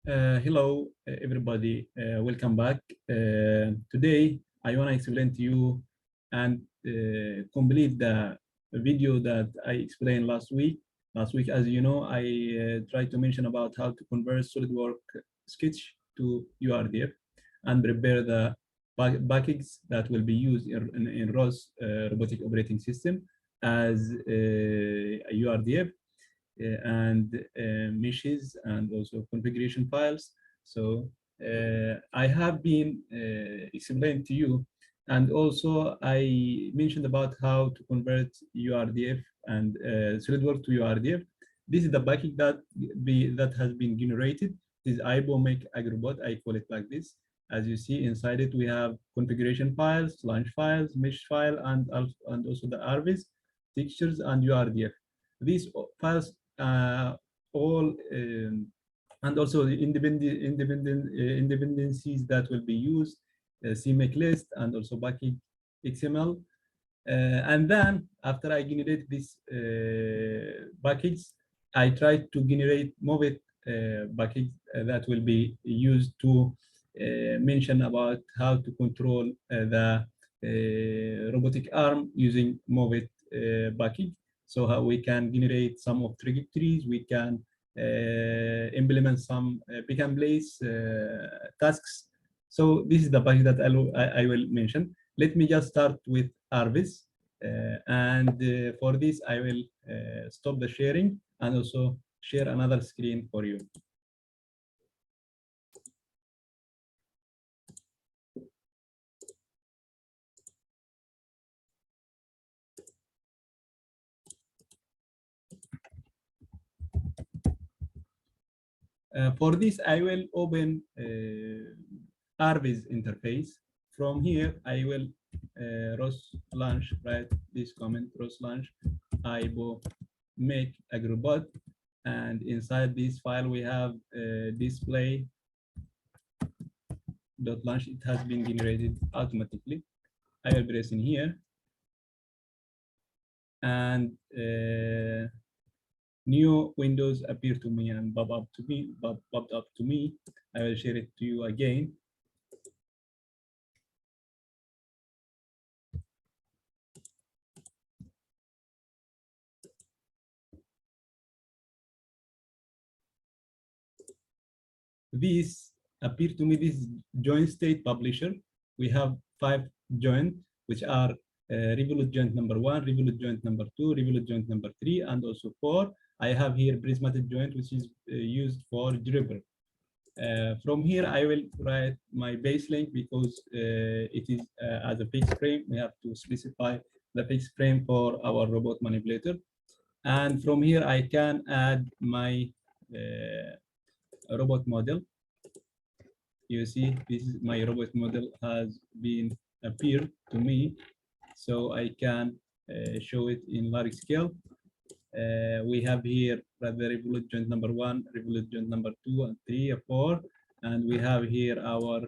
Hello, everybody. Welcome back. Today, I want to explain to you and complete the video that I explained last week. Last week, as you know, I tried to mention about how to convert SolidWorks sketch to urdf and prepare the packages that will be used in ROS robotic operating system as a urdf. And meshes and also configuration files. So I have been explained to you, and also I mentioned about how to convert urdf and SolidWorks to urdf. This is the package that has been generated. This is AIBO Mechatronics. I call it like this. As you see inside it, we have configuration files, launch files, mesh file, and also the RViz, textures, and urdf. These files all and also the dependencies that will be used, CMake list, and also package XML. And then after I generate this package, I try to generate Movit package that will be used to mention about how to control the robotic arm using Movit package. So how we can generate some of trajectories, we can implement some pick and place tasks. So this is the package that I will mention. Let me just start with RViz. For this, I will stop the sharing and also share another screen for you. For this, I will open RViz interface. From here, I will ROS launch, write this comment, ROS launch, AIBO make agrobot, and inside this file we have display dot launch. It has been generated automatically. I will press in here, and new windows appear to me and popped up to me. I will share it to you again. This appear to me, this joint state publisher. We have 5 joint, which are Revolut joint number 1, Revolut joint number 2, Revolut joint number 3, and also 4. I have here prismatic joint, which is used for dripper. From here, I will write my base link because it is as a fixed frame. We have to specify the fixed frame for our robot manipulator. And from here, I can add my robot model. You see, this is my robot model has been appeared to me, so I can show it in large scale. We have here the Revolut joint number 1, Revolut joint number 2, and 3, and 4, and we have here our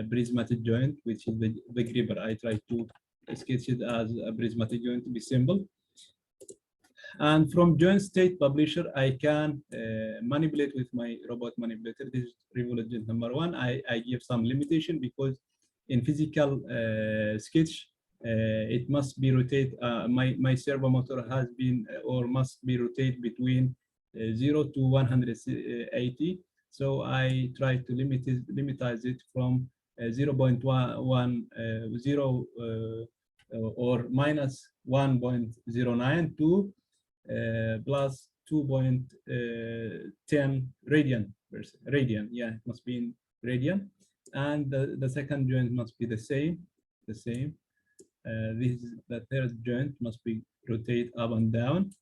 prismatic joint, which is the gripper. I try to sketch it as a prismatic joint to be simple. And from joint state publisher, I can manipulate with my robot manipulator. This is Revolut joint number 1. I give some limitation because in physical sketch, it must be rotate. My servo motor has been or must be rotate between 0 to 180. So I try to limitize it from 0.10 or minus 1.09 to plus 2.10 radian. Yeah, it must be in radian. And the second joint must be the same. This is the third joint must be rotate up and down.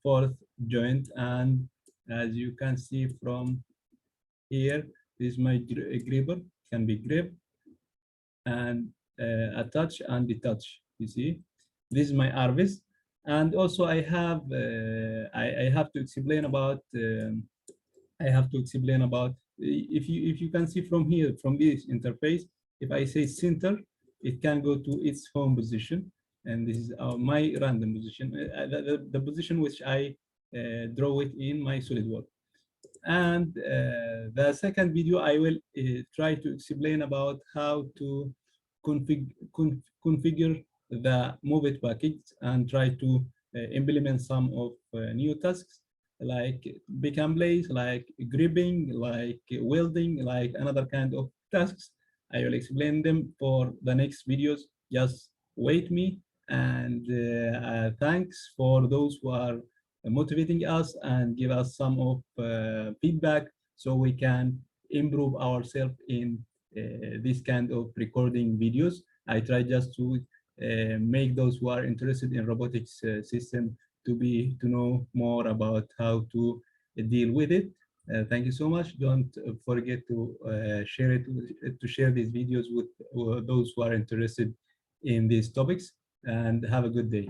Fourth joint, and as you can see from here, this is my gripper, can be grip and attach and detach. You see, this is my RViz, and also I have to explain about if you can see from here, from this interface, if I say center, it can go to its home position, and this is my random position, the position which I draw it in my SolidWorks. And the second video, I will try to explain about how to configure the Move-it package and try to implement some of new tasks like pick and place, like gripping, like welding, like another kind of tasks. I will explain them for the next videos. Just wait me, and thanks for those who are motivating us and give us some of feedback so we can improve ourselves in this kind of recording videos. I try just to make those who are interested in robotics system to know more about how to deal with it. Thank you so much. Don't forget to share these videos with those who are interested in these topics, and have a good day.